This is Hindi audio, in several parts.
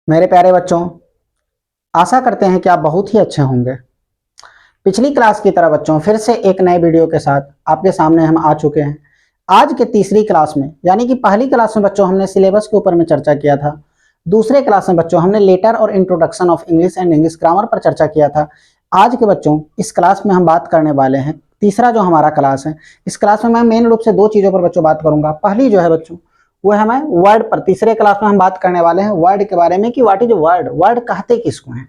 मेरे प्यारे बच्चों, आशा करते हैं कि आप बहुत ही अच्छे होंगे। पिछली क्लास की तरह बच्चों फिर से एक नए वीडियो के साथ आपके सामने हम आ चुके हैं। आज के तीसरी क्लास में, यानी कि पहली क्लास में बच्चों हमने सिलेबस के ऊपर में चर्चा किया था। दूसरे क्लास में बच्चों हमने लेटर और introduction of English and English grammar पर चर्चा किया था। आज के बच्चों इस क्लास में हम बात करने वाले हैं, तीसरा जो हमारा क्लास है, इस क्लास में मैं मेन रूप से दो चीज़ों पर बच्चों बात करूंगा। पहली जो है बच्चों वो है मैं वर्ड पर। तीसरे क्लास में हम बात करने वाले हैं वर्ड के बारे में कि व्हाट इज वर्ड, वर्ड कहते किसको हैं।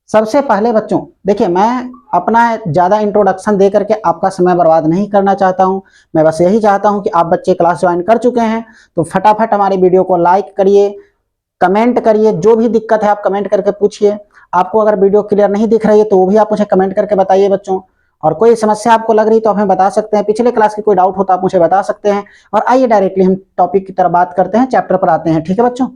सबसे पहले बच्चों देखिए, मैं अपना ज़्यादा इंट्रोडक्शन दे करके आपका समय बर्बाद नहीं करना चाहता हूं। मैं बस यही चाहता हूं कि आप बच्चे क्लास ज्वाइन कर चुके हैं तो फटाफट हमारी वीडियो को लाइक करिए, कमेंट करिए, जो भी दिक्कत है आप कमेंट करके पूछिए। आपको अगर वीडियो क्लियर नहीं दिख रही है तो वो भी आप मुझे कमेंट करके बताइए बच्चों। और कोई समस्या आपको लग रही तो आप हमें बता सकते हैं, पिछले क्लास की कोई डाउट हो तो आप मुझे बता सकते हैं। और आइए डायरेक्टली हम टॉपिक की तरफ बात करते हैं, चैप्टर पर आते हैं। ठीक है बच्चों,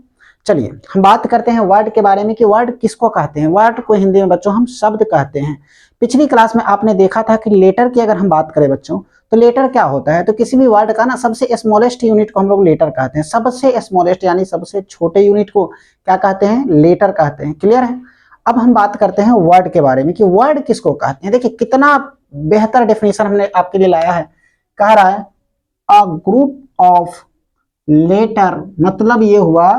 चलिए हम बात करते हैं वर्ड के बारे में कि वर्ड किसको कहते हैं। वर्ड को हिंदी में बच्चों हम शब्द कहते हैं। पिछली क्लास में आपने देखा था कि लेटर की अगर हम बात करें बच्चों तो लेटर क्या होता है, तो किसी भी वर्ड का ना सबसे स्मॉलेस्ट यूनिट को हम लोग लेटर कहते हैं। सबसे स्मॉलेस्ट यानी सबसे छोटे यूनिट को क्या कहते हैं, लेटर कहते हैं। क्लियर है। अब हम बात करते हैं वर्ड के बारे में कि वर्ड किसको कहते हैं। देखिए कितना बेहतर डेफिनेशन हमने आपके लिए लाया है। कह रहा है अ ग्रुप ऑफ लेटर, मतलब ये हुआ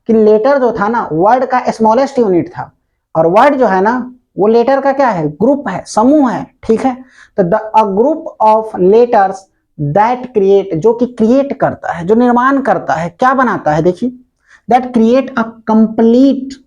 कि लेटर जो था ना वर्ड का स्मॉलेस्ट यूनिट था, और वर्ड जो है ना वो लेटर का क्या है, ग्रुप है, समूह है। ठीक है। तो अ group of letters that create, जो कि क्रिएट करता है, जो निर्माण करता है, क्या बनाता है, देखिए that create a complete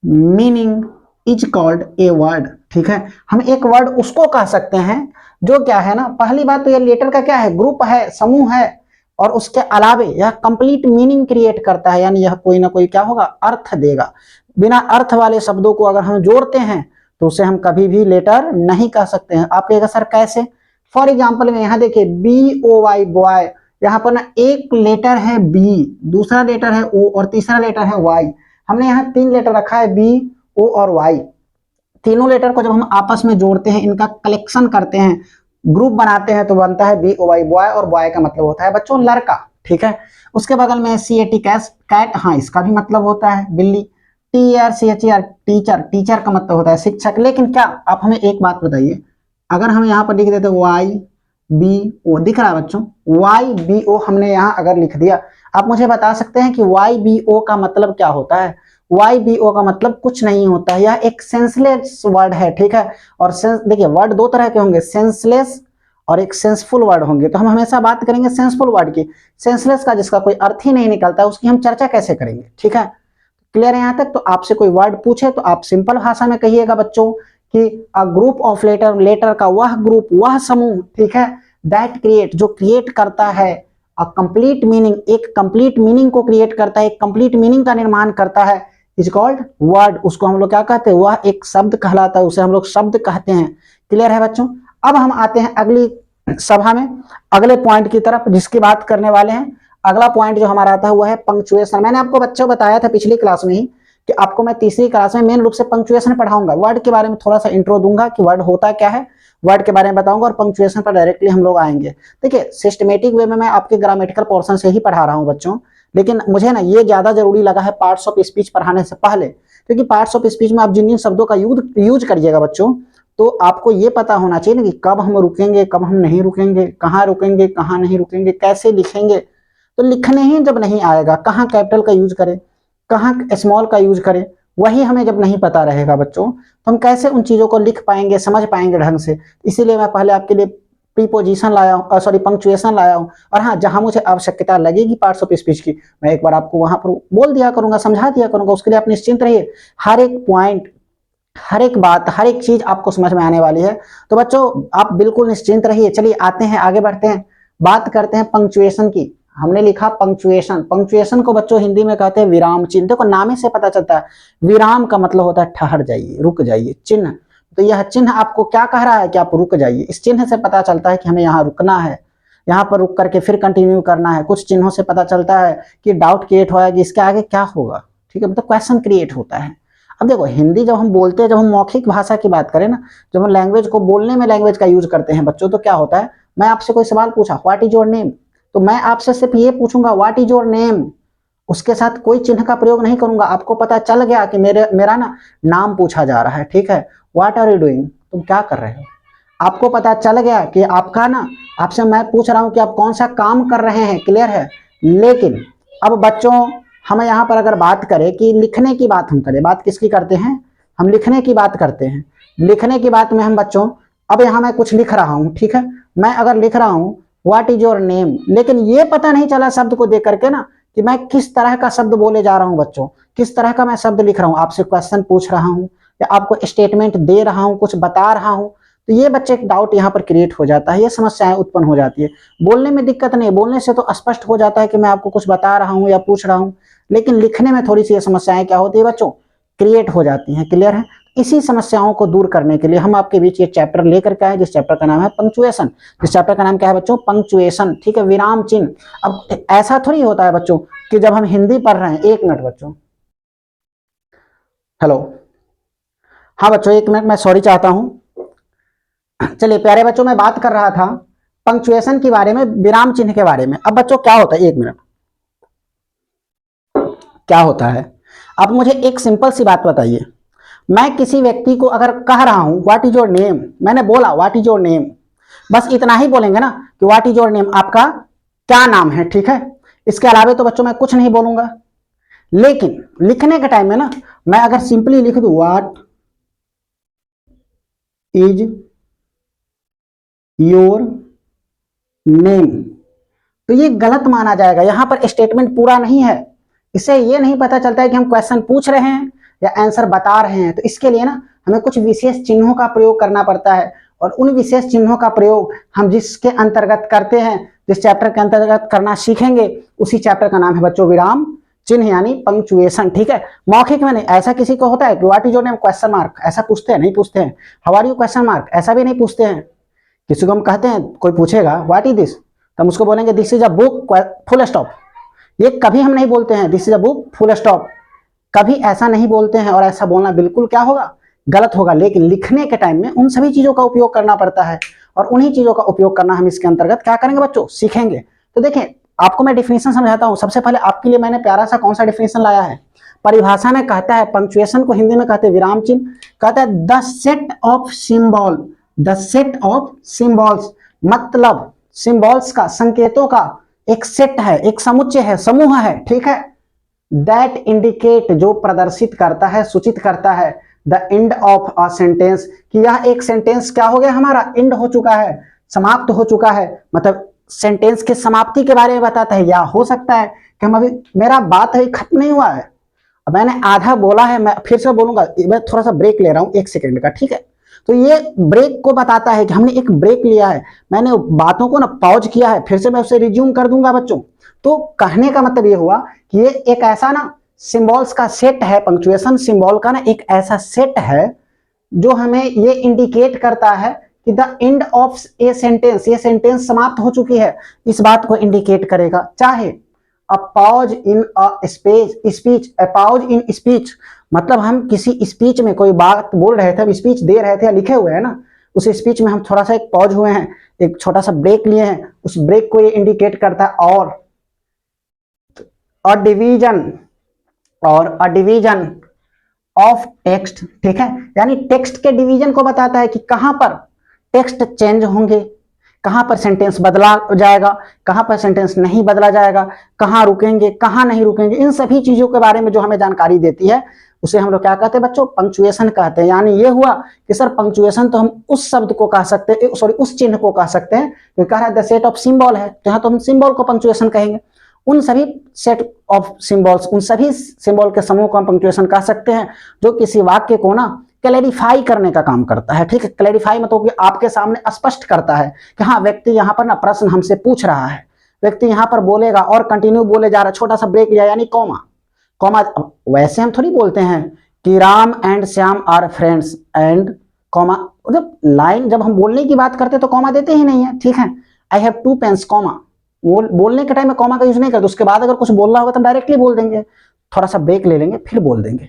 meaning is called a word. ठीक है। हम एक वर्ड उसको कह सकते हैं जो क्या है ना, पहली बात तो यह लेटर का क्या है, ग्रुप है, समूह है, और उसके अलावे यह कंप्लीट मीनिंग क्रिएट करता है, यानी यह कोई ना कोई क्या होगा, अर्थ देगा। बिना अर्थ वाले शब्दों को अगर हम जोड़ते हैं तो उसे हम कभी भी लेटर नहीं कह सकते हैं। आप कहेगा सर कैसे। फॉर एग्जाम्पल में यहाँ देखिए BOY बॉय, यहाँ पर ना एक लेटर है बी, दूसरा लेटर है ओ और तीसरा लेटर है वाई। हमने यहाँ तीन लेटर रखा है बी, ओ और वाई। तीनों लेटर को जब हम आपस में जोड़ते हैं, इनका कलेक्शन करते हैं, ग्रुप बनाते हैं तो बनता है BOY बॉय, और बॉय का मतलब होता है बच्चों लड़का। ठीक है। उसके बगल में CAT कैट, हाँ इसका भी मतलब होता है बिल्ली। TERCHER टीचर, टीचर का मतलब होता है शिक्षक। लेकिन क्या आप हमें एक बात बताइए, अगर हम यहाँ पर लिख देते YBO, दिख रहा है बच्चों, YBO हमने यहाँ अगर लिख दिया, आप मुझे बता सकते हैं कि YBO का मतलब क्या होता है। YBO का मतलब कुछ नहीं होता है, यह एक सेंसलेस वर्ड है। ठीक है। और देखिए वर्ड दो तरह के होंगे, सेंसलेस और एक सेंसफुल वर्ड होंगे। तो हम हमेशा बात करेंगे सेंसफुल वर्ड की। सेंसलेस का जिसका कोई अर्थ ही नहीं निकलता उसकी हम चर्चा कैसे करेंगे। ठीक है। क्लियर है यहाँ तक। तो आपसे कोई वर्ड पूछे तो आप सिंपल भाषा में कहिएगा बच्चों कि a group of letter, letter का वह ग्रुप, वह समूह, ठीक है, दैट क्रिएट, जो क्रिएट करता है अ कंप्लीट मीनिंग, एक कंप्लीट मीनिंग को क्रिएट करता है, एक कंप्लीट मीनिंग का निर्माण करता है, इज कॉल्ड वर्ड। उसको हम लोग क्या कहते हैं, वह एक शब्द कहलाता है, उसे हम लोग शब्द कहते हैं। क्लियर है बच्चों। अब हम आते हैं अगली सभा में, अगले पॉइंट की तरफ जिसकी बात करने वाले हैं। अगला पॉइंट जो हमारा आता है वह है पंक्चुएशन। मैंने आपको बच्चों बताया था पिछली क्लास में ही कि आपको मैं तीसरी क्लास में मेन रूप से पंक्चुएशन पढ़ाऊंगा। वर्ड के बारे में थोड़ा सा इंट्रो दूंगा कि वर्ड होता क्या है, वर्ड के बारे में बताऊंगा, और पंक्चुएशन पर डायरेक्टली हम लोग आएंगे। देखिए सिस्टमेटिक वे में मैं आपके ग्रामेटिकल पोर्शन से ही पढ़ा रहा हूँ बच्चों, लेकिन मुझे ना ये ज्यादा जरूरी लगा है पार्ट्स ऑफ स्पीच पढ़ाने से पहले, क्योंकि पार्ट्स ऑफ स्पीच में आप जिन जिन शब्दों का यूज करिएगा बच्चों, तो आपको ये पता होना चाहिए ना कि कब हम रुकेंगे, कब हम नहीं रुकेंगे, कहाँ नहीं रुकेंगे, कैसे लिखेंगे। तो लिखने ही जब नहीं आएगा, कहाँ कैपिटल का यूज करें, कहाँ स्मॉल का यूज करें, वही हमें जब नहीं पता रहेगा बच्चों, तो हम कैसे उन चीजों को लिख पाएंगे, समझ पाएंगे ढंग से। इसीलिए मैं पहले आपके लिए प्रीपोजिशन लाया हूँ, सॉरी पंक्चुएशन लाया हूँ। और हाँ, जहां मुझे आवश्यकता लगेगी पार्ट्स ऑफ स्पीच की, मैं एक बार आपको वहां पर बोल दिया करूंगा, समझा दिया करूंगा। उसके लिए आप निश्चिंत रहिए, हर एक पॉइंट, हर एक बात, हर एक चीज आपको समझ में आने वाली है। तो बच्चों आप बिल्कुल निश्चिंत रहिए। चलिए आते हैं, आगे बढ़ते हैं, बात करते हैं पंक्चुएशन की। हमने लिखा पंक्चुएशन। पंक्चुएशन को बच्चों हिंदी में कहते हैं विराम चिन्ह। देखो नाम ही से पता चलता है, विराम का मतलब होता है ठहर जाइए, रुक जाइए, चिन्ह। तो यह चिन्ह आपको क्या कह रहा है कि आप रुक जाइए। इस चिन्ह से पता चलता है कि हमें यहाँ रुकना है, यहाँ पर रुक करके फिर कंटिन्यू करना है। कुछ चिन्हों से पता चलता है कि डाउट क्रिएट होगा कि इसके आगे क्या होगा। ठीक है, मतलब क्वेश्चन क्रिएट होता है। अब देखो हिंदी जब हम बोलते हैं, जब हम मौखिक भाषा की बात करें ना, जब हम लैंग्वेज को बोलने में लैंग्वेज का यूज करते हैं बच्चों, तो क्या होता है, मैं आपसे कोई सवाल पूछा, व्हाट इज योर नेम, तो मैं आपसे सिर्फ ये पूछूंगा व्हाट इज योर नेम, उसके साथ कोई चिन्ह का प्रयोग नहीं करूंगा। आपको पता चल गया कि मेरा ना नाम पूछा जा रहा है, ठीक है, व्हाट आर यू डूइंग, तुम क्या कर रहे हो। आपको पता चल गया कि आपका ना, आपसे मैं पूछ रहा हूं कि आप कौन सा काम कर रहे हैं, क्लियर है। लेकिन अब बच्चों हम यहाँ पर अगर बात करें कि लिखने की बात हम करें, बात किसकी करते हैं, हम लिखने की बात करते हैं। लिखने की बात में हम बच्चों, अब यहाँ मैं कुछ लिख रहा हूँ, ठीक है, मैं अगर लिख रहा हूँ व्हाट इज योर नेम, लेकिन ये पता नहीं चला शब्द को देख करके ना कि मैं किस तरह का शब्द बोले जा रहा हूँ बच्चों, किस तरह का मैं शब्द लिख रहा हूँ। आपसे क्वेश्चन पूछ रहा हूँ या आपको स्टेटमेंट दे रहा हूँ, कुछ बता रहा हूँ, तो ये बच्चे एक डाउट यहाँ पर क्रिएट हो जाता है, ये समस्याएं उत्पन्न हो जाती है। बोलने में दिक्कत नहीं, बोलने से तो स्पष्ट हो जाता है कि मैं आपको कुछ बता रहा हूँ या पूछ रहा हूँ, लेकिन लिखने में थोड़ी सी ये समस्याएं क्या होती है बच्चों, क्रिएट हो जाती हैं, क्लियर है। इसी समस्याओं को दूर करने के लिए हम आपके बीच एक चैप्टर लेकर के आए, जिस चैप्टर का नाम है पंक्चुएशन। जिस चैप्टर का नाम क्या है बच्चों, पंक्चुएशन, ठीक है, विराम चिन्ह। अब ऐसा थोड़ी होता है बच्चों कि जब हम हिंदी पढ़ रहे हैं, एक मिनट बच्चों, हेलो, हाँ बच्चों एक मिनट मैं सॉरी चाहता हूँ। चलिए प्यारे बच्चों, मैं बात कर रहा था पंक्चुएशन के बारे में, विराम चिन्ह के बारे में। अब बच्चों क्या होता है, एक मिनट, क्या होता है, आप मुझे एक सिंपल सी बात बताइए। मैं किसी व्यक्ति को अगर कह रहा हूं व्हाट इज योर नेम, मैंने बोला व्हाट इज योर नेम, बस इतना ही बोलेंगे ना कि व्हाट इज योर नेम, आपका क्या नाम है, ठीक है, इसके अलावा तो बच्चों मैं कुछ नहीं बोलूंगा। लेकिन लिखने के टाइम में ना मैं अगर सिंपली लिख दूं व्हाट इज योर नेम, तो ये गलत माना जाएगा, यहां पर स्टेटमेंट पूरा नहीं है। इससे ये नहीं पता चलता है कि हम क्वेश्चन पूछ रहे हैं या आंसर बता रहे हैं। तो इसके लिए ना हमें कुछ विशेष चिन्हों का प्रयोग करना पड़ता है, और उन विशेष चिन्हों का प्रयोग हम जिसके अंतर्गत करते हैं, जिस चैप्टर के अंतर्गत करना सीखेंगे, उसी चैप्टर का नाम है बच्चों विराम चिन्ह यानी पंक्चुएशन, ठीक है। मौखिक में नहीं, ऐसा किसी को होता है कि what is your name question mark, ऐसा पूछते हैं, नहीं पूछते हैं। How are you question mark, ऐसा भी नहीं पूछते हैं। किसी को हम कहते हैं, कोई पूछेगा व्हाट इज दिस, तो हम उसको बोलेंगे this is a book full stop. ये कभी हम नहीं बोलते हैं this is a book full stop, कभी ऐसा नहीं बोलते हैं, और ऐसा बोलना बिल्कुल क्या होगा, गलत होगा। लेकिन लिखने के टाइम में उन सभी चीजों का उपयोग करना पड़ता है, और उन्हीं चीजों का उपयोग करना हम इसके अंतर्गत क्या करेंगे बच्चों, सीखेंगे। तो देखें, आपको मैं डिफिनेशन समझाता हूं। सबसे पहले आपके लिए मैंने प्यारा सा कौन सा डिफिनेशन लाया है, परिभाषा में कहता है, पंक्चुएशन को हिंदी में कहते हैं विराम चिन्ह, कहता है the set of symbol, the set of symbols, मतलब सिंबल्स का, संकेतों का एक सेट है, एक समुच्चय है, समूह है, ठीक है, दैट इंडिकेट, जो प्रदर्शित करता है, सूचित करता है, the end of a sentence, कि यह एक सेंटेंस क्या हो गया, हमारा एंड हो चुका है, समाप्त हो चुका है, मतलब सेंटेंस की समाप्ति के बारे में बताता है। या हो सकता है कि हम अभी, मेरा बात अभी खत्म नहीं हुआ है, अब मैंने आधा बोला है, मैं फिर से बोलूंगा, मैं थोड़ा सा ब्रेक ले रहा हूं 1 सेकेंड का, ठीक है। तो ये ब्रेक को बताता है कि हमने एक ब्रेक लिया है, मैंने बातों को ना पॉज किया है, फिर से मैं उसे रिज्यूम कर दूंगा बच्चों। तो कहने का मतलब ये हुआ कि ये एक ऐसा ना सिंबल्स का सेट है, पंक्चुएशन सिंबल का ना एक ऐसा सेट है जो हमें ये इंडिकेट करता है कि the end of a sentence, ये सेंटेंस समाप्त हो चुकी है, इस बात को इंडिकेट करेगा। चाहे a pause in a speech, a pause in speech, मतलब हम किसी स्पीच में कोई बात बोल रहे थे, हम स्पीच दे रहे थे या लिखे हुए हैं ना, उस स्पीच में हम थोड़ा सा एक पॉज हुए हैं, एक छोटा सा ब्रेक लिए हैं, उस ब्रेक को ये इंडिकेट करता है। और अ डिवीजन ऑफ टेक्स्ट, ठीक है, यानी टेक्स्ट के डिवीजन को बताता है कि कहां पर टेक्स्ट चेंज होंगे, कहां पर सेंटेंस बदला जाएगा, कहां पर सेंटेंस नहीं बदला जाएगा, कहां रुकेंगे, कहां नहीं रुकेंगे, इन सभी चीजों के बारे में जो हमें जानकारी देती है, उसे हम लोग क्या कहते हैं बच्चों, पंक्चुएशन कहते हैं। यानी ये हुआ कि सर पंक्चुएशन तो हम उस शब्द को कह सकते हैं, सॉरी उस चिन्ह को कह सकते हैं, जो कह रहा है द सेट ऑफ सिंबल है, तो यहाँ तो हम सिंबल को पंक्चुएशन कहेंगे। उन सभी सेट ऑफ सिंबल्स, उन सभी सिंबल के समूह को हम पंक्चुएशन कह सकते हैं, जो किसी वाक्य को ना क्लैरिफाई करने का काम करता है, ठीक है। क्लैरिफाई मतलब कि आपके सामने स्पष्ट करता है कि हाँ व्यक्ति यहाँ पर ना प्रश्न हमसे पूछ रहा है, व्यक्ति यहाँ पर बोलेगा और कंटिन्यू बोले जा रहा है, छोटा सा ब्रेक लिया यानी कॉमा। कॉमा वैसे हम थोड़ी बोलते हैं कि Ram and Shyam are friends and comma, जब लाइन जब हम बोलने की बात करते हैं तो कॉमा देते ही नहीं है, ठीक है। आई हैव 2 पेन्स, कॉमा, बोलने के टाइम में कॉमा का यूज नहीं करते, उसके बाद अगर कुछ बोलना होगा तो डायरेक्टली बोल देंगे, थोड़ा सा ब्रेक ले लेंगे फिर बोल देंगे।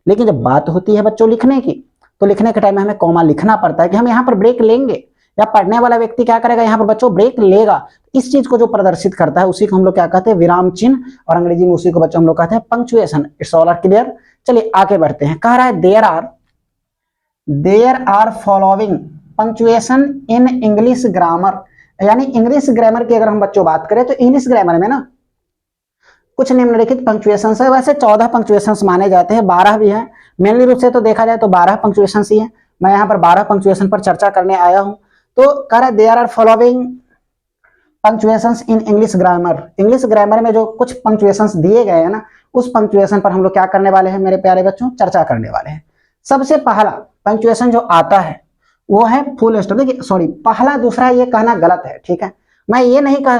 लेकिन जब बात होती है बच्चों लिखने की, तो लिखने के टाइम में हमें कॉमा लिखना पड़ता है कि हम यहाँ पर ब्रेक लेंगे, या पढ़ने वाला व्यक्ति क्या करेगा, यहाँ पर बच्चों ब्रेक लेगा। इस चीज को जो प्रदर्शित करता है उसी को हम लोग क्या कहते हैं, विराम चिन्ह, और अंग्रेजी में उसी को बच्चों हम लोग कहते हैं punctuation. It's all are clear. चलिए आगे बढ़ते हैं। कह रहा है there are following punctuation in English grammar, यानी इंग्लिश ग्रामर की अगर हम बच्चों बात करें तो इंग्लिश ग्रामर में ना कुछ निम्नलिखित पंक्चुएशन है। वैसे 14 पंक्चुएशन माने जाते हैं, 12 भी हैं मेनली रूप से, तो देखा जाए तो 12 पंक्चुएशन ही है। मैं यहाँ पर 12 पंक्चुएशन पर चर्चा करने आया हूँ। तो कह रहा है there are following punctuations in English grammar. English grammar में जो कुछ पंक्चुएशंस दिए गए हैं ना, उस पंक्चुएशन पर हम लोग क्या करने वाले हैं मेरे प्यारे बच्चों, चर्चा करने वाले हैं। सबसे पहला पंक्चुएशन जो आता है वो है फुल स्टॉप। देखिए सॉरी, पहला दूसरा ये कहना गलत है, ठीक है। मैं ये नहीं कह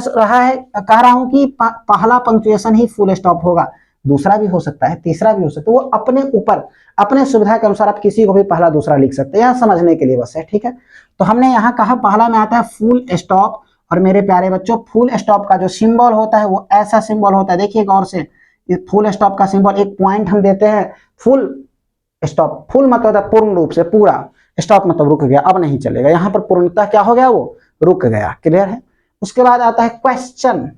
रहा हूं कि पहला पंक्चुएशन ही फुल स्टॉप होगा, दूसरा भी हो सकता है, तीसरा भी हो सकता है। वो अपने ऊपर, अपने सुविधा के अनुसार आप किसी को भी पहला दूसरा लिख सकते हैं, यह समझने के लिए बस है, ठीक है। तो हमने यहाँ कहा पहला में आता है फुल स्टॉप, और मेरे प्यारे बच्चों फुल स्टॉप का जो सिंबल होता है वो ऐसा सिंबल होता है, देखिए गौर से, फुल स्टॉप का सिंबल एक पॉइंट हम देते हैं। फुल स्टॉप, फुल मतलब पूर्ण रूप से, पूरा, स्टॉप मतलब रुक गया, अब नहीं चलेगा। यहाँ पर पूर्णतः क्या हो गया, वो रुक गया। क्लियर है। उसके बाद आता है क्वेश्चन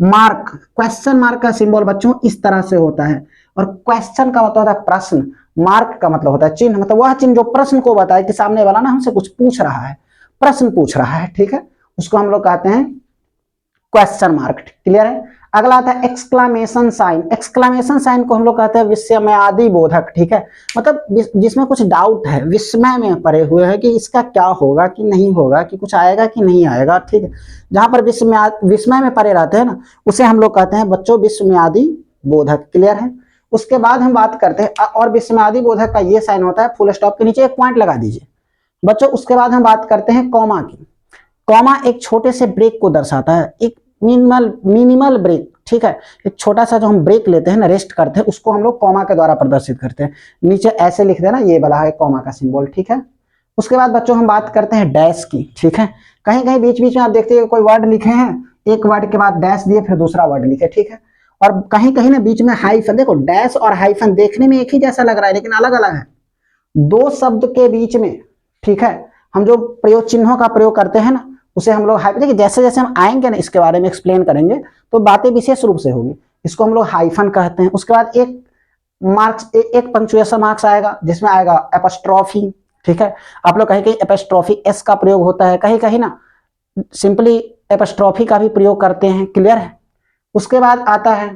मार्क। क्वेश्चन मार्क का सिंबल बच्चों इस तरह से होता है, और क्वेश्चन का मतलब होता है प्रश्न, मार्क का मतलब होता है चिन्ह, मतलब वह चिन्ह जो प्रश्न को बताए कि सामने वाला ना हमसे कुछ पूछ रहा है, प्रश्न पूछ रहा है, ठीक है, उसको हम लोग कहते हैं क्वेश्चन मार्क। क्लियर है। अगला आता है एक्सक्लामेशन साइन। एक्सक्लामेशन साइन को हम लोग कहते हैं विस्मयादि बोधक, ठीक है, मतलब जिसमें कुछ डाउट है, विस्मय में पड़े हुए हैं कि इसका क्या होगा कि नहीं होगा, कि कुछ आएगा कि नहीं आएगा, ठीक है। जहां पर विस्मय में पड़े रहते हैं ना, उसे हम लोग कहते हैं बच्चों विस्मयादि बोधक। क्लियर है। उसके बाद हम बात करते हैं, और विस्मयादि बोधक का ये साइन होता है, फुल स्टॉप के नीचे एक पॉइंट लगा दीजिए बच्चों। उसके बाद हम बात करते हैं कॉमा की। कॉमा एक छोटे से ब्रेक को दर्शाता है, एक मिनिमल ब्रेक, ठीक है, एक छोटा सा जो हम ब्रेक लेते हैं ना, रेस्ट करते हैं, उसको हम लोग कॉमा के द्वारा प्रदर्शित करते हैं। नीचे ऐसे लिख देना, ये वाला है कॉमा का सिंबल, ठीक है। उसके बाद बच्चों हम बात करते हैं डैश की, ठीक है। कहीं कहीं बीच बीच में आप देखते हैं कोई वर्ड लिखे हैं, एक वर्ड के बाद डैश दिए, फिर दूसरा वर्ड लिखे, ठीक है। और कहीं कहीं ना बीच में हाइफन, देखो डैश और हाइफन देखने में एक ही जैसा लग रहा है लेकिन अलग अलग है, दो शब्द के बीच में, ठीक है, हम जो प्रयोग चिन्हों का प्रयोग करते हैं ना, उसे हम लोग देखिए जैसे जैसे हम आएंगे ना इसके बारे में एक्सप्लेन करेंगे तो बातें विशेष रूप से होगी। इसको हम लोग हाइफन कहते हैं। उसके बाद एक मार्क्स, एक पंक्चुएशन मार्क्स आएगा जिसमें आएगा एपस्ट्रॉफी, ठीक है। आप लोग कहीं कहीं एपस्ट्रॉफी एस का प्रयोग होता है, कहीं कहीं ना सिंपली एपस्ट्रॉफी का भी प्रयोग करते हैं। क्लियर है। उसके बाद आता है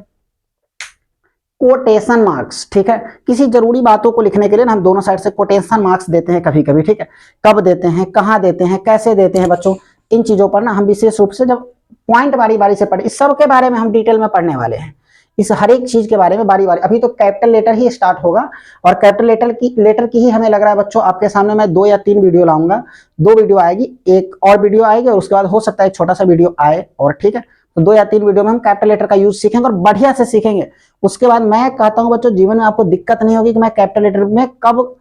कोटेशन मार्क्स, ठीक है। किसी जरूरी बातों को लिखने के लिए ना हम दोनों साइड से कोटेशन मार्क्स देते हैं कभी कभी, ठीक है। कब देते हैं, कहाँ देते हैं, कैसे देते हैं बच्चों, इन चीजों पर ना हम विशेष रूप से जब पॉइंट बारी बारी से पढ़े, इस सब के बारे में हम डिटेल में पढ़ने वाले हैं, इस हर एक चीज के बारे में बारी बारी। अभी तो कैपिटल लेटर ही स्टार्ट होगा, और कैपिटल लेटर की ही हमें लग रहा है बच्चों आपके सामने मैं 2 या 3 वीडियो लाऊंगा। 2 वीडियो आएगी, एक और वीडियो आएगी, और उसके बाद हो सकता है एक छोटा सा वीडियो आए, और ठीक है, तो 2 या 3 वीडियो में हम कैपिटल लेटर का यूज सीखेंगे और बढ़िया से सीखेंगे। उसके बाद मैं कहता हूं बच्चों जीवन में आपको दिक्कत नहीं होगी कि मैं कैपिटल लेटर में कब,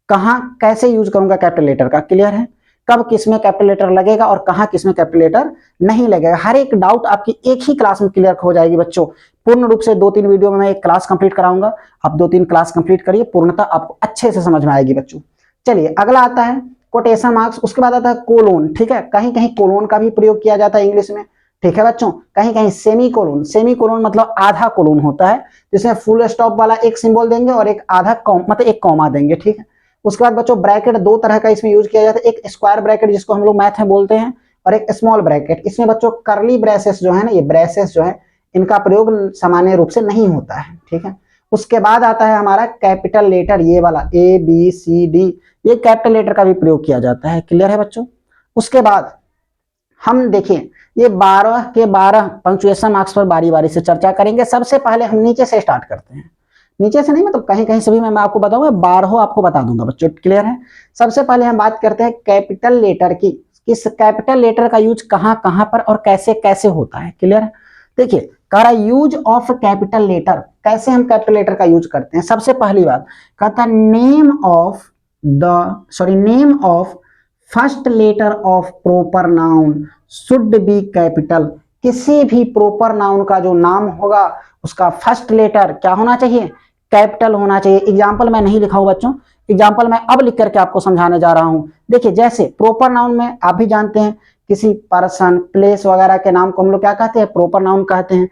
कहां, कैसे यूज करूंगा कैपिटल लेटर का। क्लियर है। कब किस में कैपिटल लेटर लगेगा और कहां किस में कैपिटल लेटर नहीं लगेगा, हर एक डाउट आपकी एक ही क्लास में क्लियर हो जाएगी बच्चों। पूर्ण रूप से 2-3 वीडियो में मैं एक क्लास कंप्लीट कराऊंगा, आप 2-3 क्लास कंप्लीट करिए, पूर्णतः आपको अच्छे से समझ में आएगी बच्चों। चलिए अगला आता है कोटेशन मार्क्स। उसके बाद आता है कोलोन, ठीक है। कहीं कहीं कोलोन का भी प्रयोग किया जाता है इंग्लिश में, ठीक है बच्चों। कहीं कहीं सेमी कोलोन, सेमी कोलोन मतलब आधा कोलोन होता है, जिसमें फुल स्टॉप वाला एक सिंबल देंगे और एक आधा मतलब एक कॉमा देंगे, ठीक है। उसके बाद बच्चों ब्रैकेट 2 तरह का इसमें यूज किया जाता है, एक स्क्वायर ब्रैकेट जिसको हम लोग मैथ में बोलते हैं, और एक स्मॉल ब्रैकेट। इसमें बच्चों कर्ली ब्रेसेस जो है ना, ये ब्रेसेस जो है इनका प्रयोग सामान्य रूप से नहीं होता है, ठीक है। उसके बाद आता है हमारा कैपिटल लेटर, ये वाला ABCD, ये कैपिटल लेटर का भी प्रयोग किया जाता है। क्लियर है बच्चों। उसके बाद हम देखिए ये 12 के 12 पंक्चुएशन मार्क्स पर बारी बारी से चर्चा करेंगे। सबसे पहले हम नीचे से स्टार्ट करते हैं, नीचे से नहीं मतलब कहीं कहीं सभी मैं आपको बताऊंगा, 12 आपको बता दूंगा बच्चों। क्लियर है। सबसे पहले हम बात करते हैं कैपिटल लेटर की, किस कैपिटल लेटर का यूज कहां कहां पर और कैसे कैसे होता है। क्लियर है। देखिए कह रहा यूज ऑफ कैपिटल लेटर, कैसे हम कैपिटल लेटर का यूज करते हैं। सबसे पहली बात कहता name of first letter of proper noun should be capital. किसी भी प्रॉपर नाउन का जो नाम होगा उसका फर्स्ट लेटर क्या होना चाहिए, कैपिटल होना चाहिए। एग्जाम्पल मैं नहीं लिखा हूं बच्चों, एग्जाम्पल मैं अब लिख करके आपको समझाने जा रहा हूं। देखिए जैसे प्रॉपर नाउन में आप भी जानते हैं किसी पर्सन प्लेस वगैरह के नाम को हम लोग क्या कहते हैं, प्रॉपर नाउन कहते हैं।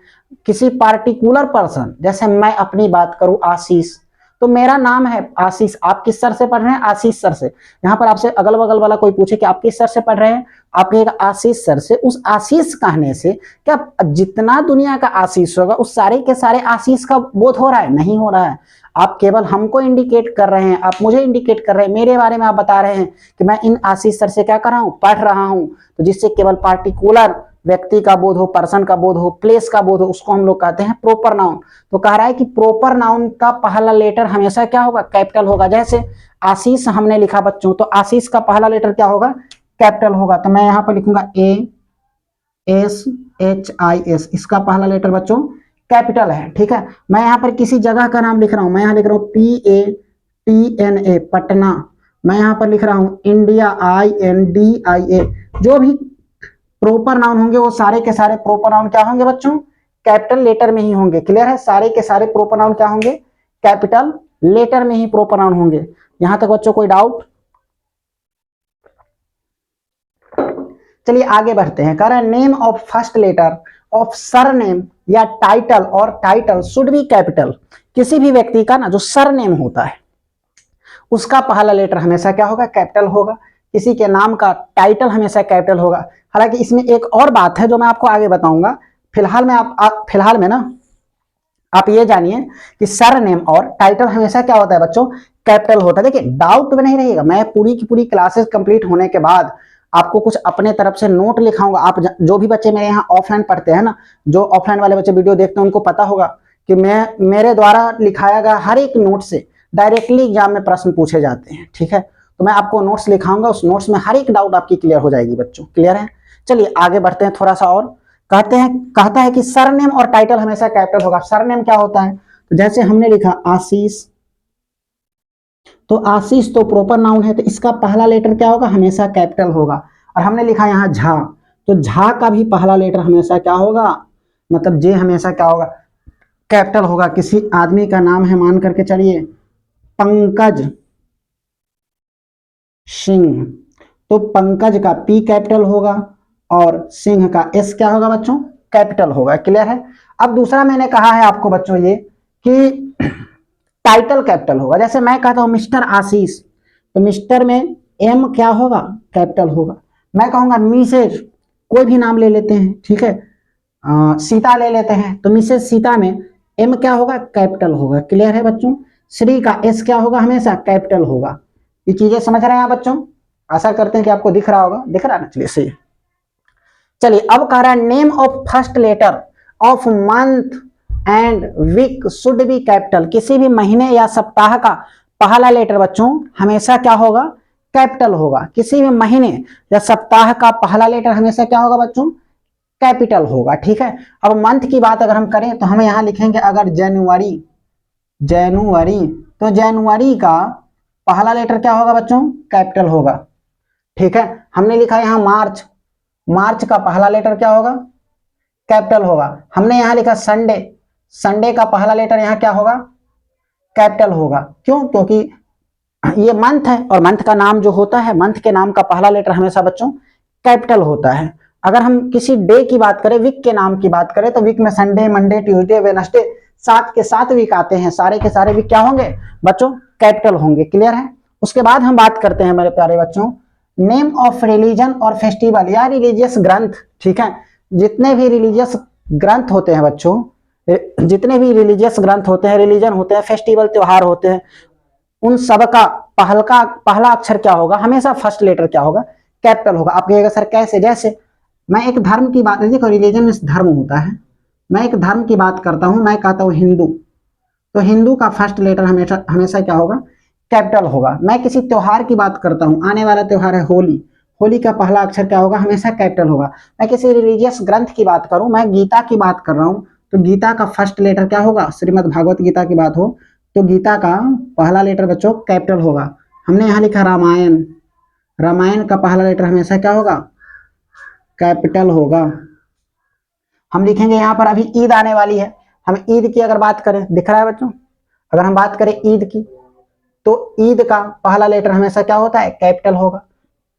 किसी पार्टिकुलर पर्सन, जैसे मैं अपनी बात करूं आशीष, तो मेरा नाम है आशीष। आप किस सर से पढ़ रहे हैं, आशीष सर से। यहाँ पर आपसे अगल बगल वाला कोई पूछे कि आप किस सर से पढ़ रहे हैं, आप कहेगा आशीष सर से। उस आशीष कहने से क्या जितना दुनिया का आशीष होगा उस सारे के सारे आशीष का बोध हो रहा है? नहीं हो रहा है। आप केवल हमको इंडिकेट कर रहे हैं, आप मुझे इंडिकेट कर रहे हैं, मेरे बारे में आप बता रहे हैं कि मैं इन आशीष सर से क्या कर रहा हूं, पढ़ रहा हूं। तो जिससे केवल पार्टिकुलर व्यक्ति का बोध हो, पर्सन का बोध हो, प्लेस का बोध हो, उसको हम लोग कहते हैं प्रॉपर नाउन। तो कह रहा है कि प्रॉपर नाउन का पहला लेटर हमेशा क्या होगा, कैपिटल होगा। जैसे आशीष हमने लिखा बच्चों, तो आशीष का पहला लेटर क्या होगा, कैपिटल होगा। तो मैं यहां पर लिखूंगा ASHIS, इसका पहला लेटर बच्चों कैपिटल है। ठीक है, मैं यहां पर किसी जगह का नाम लिख रहा हूं, मैं यहां लिख रहा हूं PATNA पटना। मैं यहां पर लिख रहा हूं इंडिया INDIA। जो भी प्रॉपर नाउन होंगे वो सारे के सारे प्रॉपर नाउन क्या होंगे बच्चों, कैपिटल लेटर में ही होंगे। क्लियर है, सारे के सारे प्रॉपर नाउन क्या होंगे, कैपिटल लेटर में ही प्रॉपर नाउन होंगे। यहां तक बच्चों कोई डाउट? चलिए आगे बढ़ते हैं। कह रहा है name of first letter of surname या टाइटल और टाइटल शुड बी कैपिटल। किसी भी व्यक्ति का ना जो सरनेम होता है उसका पहला लेटर हमेशा क्या होगा, कैपिटल होगा। किसी के नाम का टाइटल हमेशा कैपिटल होगा। हालांकि इसमें एक और बात है जो मैं आपको आगे बताऊंगा। फिलहाल में ना आप ये जानिए कि सरनेम और टाइटल हमेशा क्या होता है बच्चों, कैपिटल होता है। देखिए डाउट में नहीं रहेगा, मैं पूरी की पूरी क्लासेस कंप्लीट होने के बाद आपको कुछ अपने तरफ से नोट लिखाऊंगा। आप जो भी बच्चे मेरे यहाँ ऑफलाइन पढ़ते हैं ना, जो ऑफलाइन वाले बच्चे वीडियो देखते हैं उनको पता होगा कि मेरे द्वारा लिखाया गया हर एक नोट से डायरेक्टली एग्जाम में प्रश्न पूछे जाते हैं। ठीक है, तो मैं आपको नोट्स लिखाऊंगा, उस नोट्स में हर एक डाउट आपकी क्लियर हो जाएगी बच्चों। क्लियर है, चलिए आगे बढ़ते हैं थोड़ा सा और। कहता है कि सरनेम और टाइटल हमेशा कैपिटल होगा। सरनेम क्या होता है, तो जैसे हमने लिखा आशीष, तो आशीष तो प्रॉपर नाउन है, तो इसका पहला लेटर क्या होगा, हमेशा कैपिटल होगा। और हमने लिखा यहाँ झा, तो झा का भी पहला लेटर हमेशा क्या होगा, मतलब जे हमेशा क्या होगा, कैपिटल होगा। किसी आदमी का नाम है, मान करके चलिए पंकज सिंह, तो पंकज का P कैपिटल होगा और सिंह का S क्या होगा बच्चों, कैपिटल होगा। क्लियर है। अब दूसरा मैंने कहा है आपको बच्चों ये कि टाइटल कैपिटल होगा। जैसे मैं कहता हूं मिस्टर आशीष, तो मिस्टर में M क्या होगा, कैपिटल होगा। मैं कहूंगा मिसेज, कोई भी नाम ले लेते हैं, ठीक है, सीता ले लेते हैं, तो मिसेज सीता में M क्या होगा, कैपिटल होगा। क्लियर है बच्चों। श्री का S क्या होगा, हमेशा कैपिटल होगा। ये चीजें समझ रहे हैं आप बच्चों, आशा करते हैं कि आपको दिख रहा होगा, दिख रहा है ना। चलिए सही। चलिए अब कह रहा है name of first letter of month and week should be capital. किसी भी महीने या सप्ताह का पहला लेटर बच्चों हमेशा क्या होगा, कैपिटल होगा। किसी भी महीने या सप्ताह का पहला लेटर हमेशा क्या होगा बच्चों, कैपिटल होगा। ठीक है, अब मंथ की बात अगर हम करें तो हम यहां लिखेंगे अगर जनवरी, तो जनवरी का पहला लेटर क्या होगा बच्चों, कैपिटल होगा। ठीक है, हमने लिखा यहां मार्च, मार्च का पहला लेटर क्या होगा, कैपिटल होगा। हमने यहां लिखा संडे, संडे का पहला लेटर यहां क्या होगा, कैपिटल होगा। क्यों, क्योंकि ये मंथ है और मंथ का नाम जो होता है, मंथ के नाम का पहला लेटर हमेशा बच्चों कैपिटल होता है। अगर हम किसी डे की बात करें, वीक के नाम की बात करें, तो वीक में संडे, मंडे, ट्यूसडे, वेडनेसडे, 7 के 7 वीक आते हैं। सारे के सारे वीक क्या होंगे बच्चों, कैपिटल होंगे। क्लियर है। उसके बाद हम बात करते हैं मेरे प्यारे बच्चों नेम ऑफ रिलीजन और फेस्टिवल या रिलीजियस ग्रंथ। ठीक है, जितने भी रिलीजियस ग्रंथ होते हैं बच्चों, जितने भी रिलीजियस ग्रंथ होते हैं, रिलीजन होते हैं, फेस्टिवल त्योहार होते हैं, उन सब का पहला अक्षर क्या होगा, हमेशा फर्स्ट लेटर क्या होगा, कैपिटल होगा। आप कहिएगा सर कैसे, जैसे मैं एक धर्म की बात, देखो रिलीजन में धर्म होता है, मैं एक धर्म की बात करता हूं, मैं कहता हूं हिंदू, तो हिंदू का फर्स्ट लेटर हमेशा हमेशा क्या होगा, कैपिटल होगा। मैं किसी त्योहार की बात करता हूं, आने वाला त्योहार है होली, होली का पहला अक्षर क्या होगा, हमेशा कैपिटल होगा। मैं किसी रिलीजियस ग्रंथ की बात करूं, मैं गीता की बात कर रहा हूं, तो गीता का फर्स्ट लेटर क्या होगा, श्रीमद् भागवत गीता की बात हो तो गीता का पहला लेटर बच्चों कैपिटल होगा। हमने यहां लिखा रामायण, रामायण का पहला लेटर हमेशा क्या होगा, कैपिटल होगा। हम लिखेंगे यहां पर, अभी ईद आने वाली है, हम ईद की अगर बात करें, दिख रहा है बच्चों, अगर हम बात करें ईद की, तो ईद का पहला लेटर हमेशा क्या होता है, कैपिटल होगा।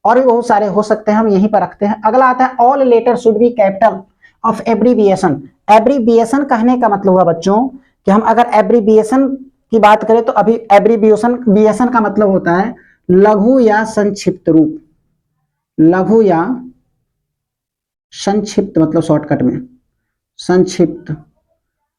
और भी बहुत सारे हो सकते हैं, हम यहीं पर रखते हैं। अगला आता है all letter should be capital of abbreviation. Abbreviation कहने का मतलब हुआ बच्चों कि हम अगर एब्रीविएशन की बात करें तो अभी एब्रीविएशन का मतलब होता है लघु या संक्षिप्त रूप। लघु या संक्षिप्त मतलब शॉर्टकट में संक्षिप्त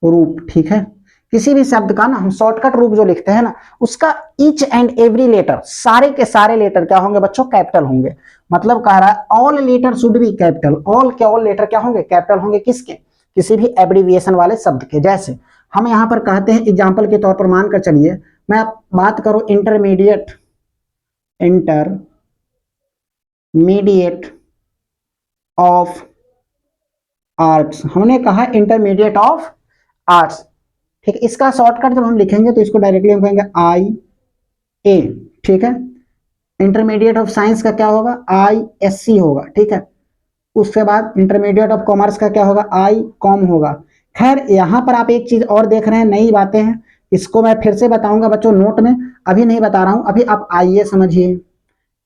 रूप, ठीक है। किसी भी शब्द का ना हम शॉर्टकट रूप जो लिखते हैं ना, उसका ईच एंड एवरी लेटर, सारे के सारे लेटर क्या होंगे बच्चों, कैपिटल होंगे। मतलब कह रहा है all letter should be capital. All के ऑल लेटर क्या होंगे, कैपिटल होंगे। किसके, किसी भी एब्रीविएशन वाले शब्द के। जैसे हम यहां पर कहते हैं एग्जाम्पल के तौर पर मानकर चलिए, मैं बात करूं इंटरमीडिएट ऑफ आर्ट्स। हमने कहा इंटरमीडिएट ऑफ आर्ट्स, ठीक है। इसका शॉर्टकट जब हम लिखेंगे तो इसको डायरेक्टली हम कहेंगे IA, ठीक है। इंटरमीडिएट ऑफ साइंस का क्या होगा, ISC होगा, ठीक है। उसके बाद इंटरमीडिएट ऑफ कॉमर्स का क्या होगा, ICOM होगा। खैर यहाँ पर आप एक चीज और देख रहे हैं, नई बातें हैं, इसको मैं फिर से बताऊंगा बच्चों नोट में, अभी नहीं बता रहा हूं। अभी आप आइए समझिए,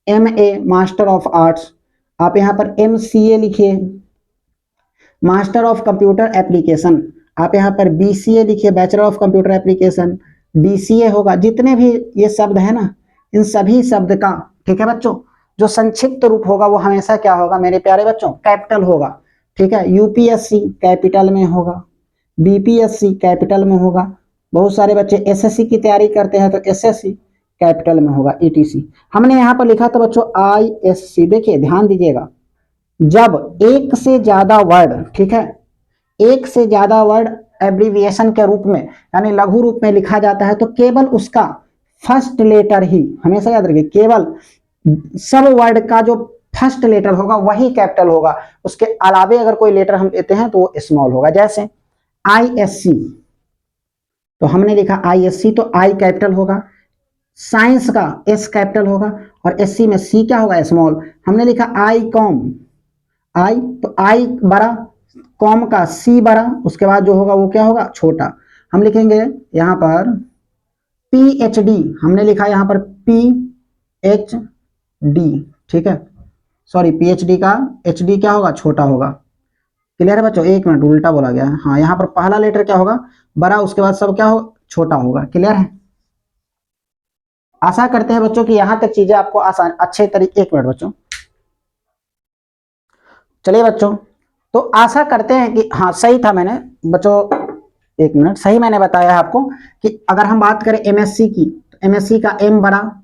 MA मास्टर ऑफ आर्ट्स, आप यहाँ पर MCA लिखिए, मास्टर ऑफ कंप्यूटर एप्लीकेशन, आप यहाँ पर BCA लिखिए, bachelor of computer application, DCA होगा। जितने भी ये शब्द है ना, इन सभी शब्द का, ठीक है बच्चों, जो संक्षिप्त रूप होगा वो हमेशा क्या होगा मेरे प्यारे बच्चों, कैपिटल होगा, ठीक है। UPSC कैपिटल में होगा, BPSC कैपिटल में होगा। बहुत सारे बच्चे SSC की तैयारी करते हैं तो SSC कैपिटल में होगा, ETC। हमने यहाँ पर लिखा था बच्चों ISC। देखिए ध्यान दीजिएगा, जब एक से ज्यादा वर्ड, ठीक है, एक से ज्यादा वर्ड एब्रीविएशन के रूप में यानी लघु रूप में लिखा जाता है तो केवल उसका फर्स्ट लेटर ही, हमेशा याद रखिए, केवल सब वर्ड का जो फर्स्ट लेटर होगा वही कैपिटल होगा। उसके अलावे अगर कोई लेटर हम देते हैं तो वो स्मॉल होगा। जैसे ISC, तो हमने लिखा ISC तो I कैपिटल होगा, साइंस का S कैपिटल होगा, और SC में C क्या होगा, स्मॉल। हमने लिखा ICOM, I तो I बड़ा, कॉम का C बड़ा, उसके बाद जो होगा वो क्या होगा, छोटा। हम लिखेंगे यहाँ पर PhD, हमने लिखा यहाँ पर PhD, ठीक है। सॉरी, PhD का HD क्या होगा, छोटा होगा। क्लियर है बच्चों, एक मिनट उल्टा बोला गया है। हाँ, यहाँ पर पहला लेटर क्या होगा, बड़ा, उसके बाद सब क्या हो, छोटा होगा। क्लियर है। आशा करते हैं बच्चों कि यहाँ तक चीजें आपको आसान अच्छे तरीके, एक मिनट बच्चों, चलिए बच्चों, तो आशा करते हैं कि हाँ सही था मैंने बच्चों, एक मिनट, सही मैंने बताया है आपको कि अगर हम बात करें MSc की, तो MSc का M बड़ा,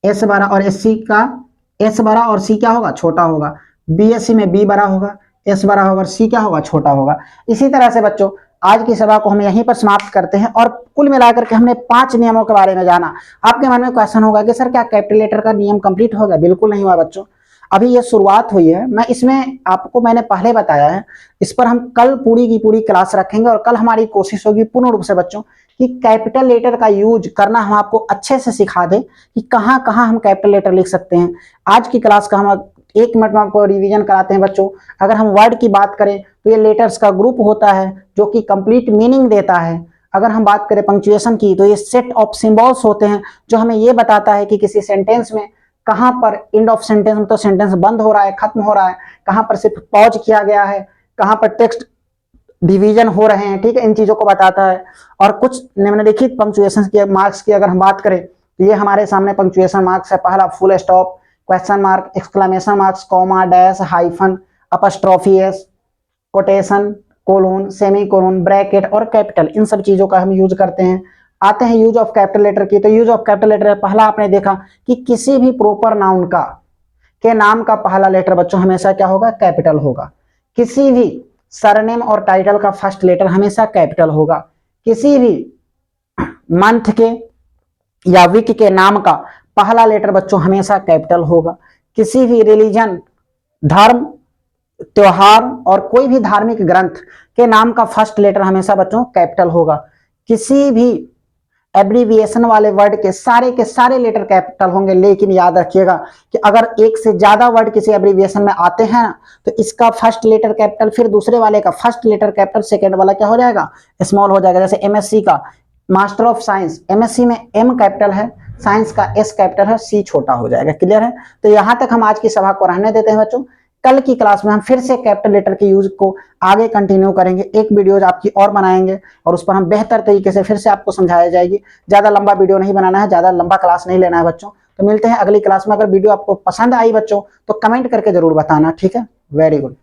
S बड़ा, और SC का S बड़ा और C क्या होगा, छोटा होगा। BSc में B बड़ा होगा, S बड़ा होगा, और C क्या होगा, छोटा होगा। इसी तरह से बच्चों आज की सभा को हम यहीं पर समाप्त करते हैं। और कुल मिलाकर के हमने 5 नियमों के बारे में जाना। आपके मन में क्वेश्चन होगा कि सर क्या कैपिटल लेटर का नियम कंप्लीट हो गया? बिल्कुल नहीं हुआ बच्चों, अभी ये शुरुआत हुई है। मैं इसमें आपको मैंने पहले बताया है, इस पर हम कल पूरी की पूरी क्लास रखेंगे, और कल हमारी कोशिश होगी पूर्ण रूप से बच्चों कि कैपिटल लेटर का यूज करना हम आपको अच्छे से सिखा दें कि कहाँ कहाँ हम कैपिटल लेटर लिख सकते हैं। आज की क्लास का हम 1 मिनट में आपको रिवीजन कराते हैं बच्चों। अगर हम वर्ड की बात करें तो ये लेटर्स का ग्रुप होता है जो कि कंप्लीट मीनिंग देता है। अगर हम बात करें पंक्चुएशन की तो ये सेट ऑफ सिंबल्स होते हैं जो हमें ये बताता है कि किसी सेंटेंस में कहां पर एंड ऑफ सेंटेंस में तो सेंटेंस बंद हो रहा है, खत्म हो रहा है, कहां पर सिर्फ पॉज किया गया है, कहां पर टेक्स्ट डिवीजन हो रहे हैं, ठीक है, इन चीजों को बताता है। और कुछ निम्नलिखित पंक्चुएशन के मार्क्स की अगर हम बात करें तो ये हमारे सामने पंक्चुएशन मार्क्स है। पहला full stop, question mark, exclamation marks, comma, dash, hyphen, apostrophe s, quotation, colon, semi colon, bracket और कैपिटल, इन सब चीजों का हम यूज करते हैं। आते हैं यूज ऑफ कैपिटल लेटर की, तो यूज ऑफ कैपिटल लेटर पहला आपने देखा कि किसी भी प्रॉपर नाउन का के नाम का पहला लेटर बच्चों हमेशा क्या होगा, कैपिटल होगा। किसी भी सरनेम और टाइटल का फर्स्ट लेटर हमेशा कैपिटल होगा। किसी भी मंथ के या वीक के नाम का पहला लेटर बच्चों हमेशा कैपिटल होगा। किसी भी रिलीजन, धर्म, त्योहार और कोई भी धार्मिक ग्रंथ के नाम का फर्स्ट लेटर हमेशा बच्चों कैपिटल होगा। किसी भी एब्रीविएशन वाले वर्ड के सारे लेटर कैपिटल होंगे। लेकिन याद रखिएगा कि अगर एक से ज्यादा वर्ड किसी एब्रीविएशन में आते हैं ना, तो इसका फर्स्ट लेटर कैपिटल, फिर दूसरे वाले का फर्स्ट लेटर कैपिटल, सेकेंड वाला क्या हो जाएगा, स्मॉल हो जाएगा। जैसे MSc का मास्टर ऑफ साइंस, एमएससी में एम कैपिटल है, साइंस का एस कैपिटल है, सी छोटा हो जाएगा। क्लियर है? तो यहां तक हम आज की सभा को रहने देते हैं बच्चों। कल की क्लास में हम फिर से कैपिटल लेटर के यूज को आगे कंटिन्यू करेंगे, एक वीडियोज आपकी और बनाएंगे और उस पर हम बेहतर तरीके से फिर से आपको समझाया जाएगी। ज्यादा लंबा वीडियो नहीं बनाना है, ज्यादा लंबा क्लास नहीं लेना है बच्चों। तो मिलते हैं अगली क्लास में। अगर वीडियो आपको पसंद आई बच्चों तो कमेंट करके जरूर बताना, ठीक है? Very good.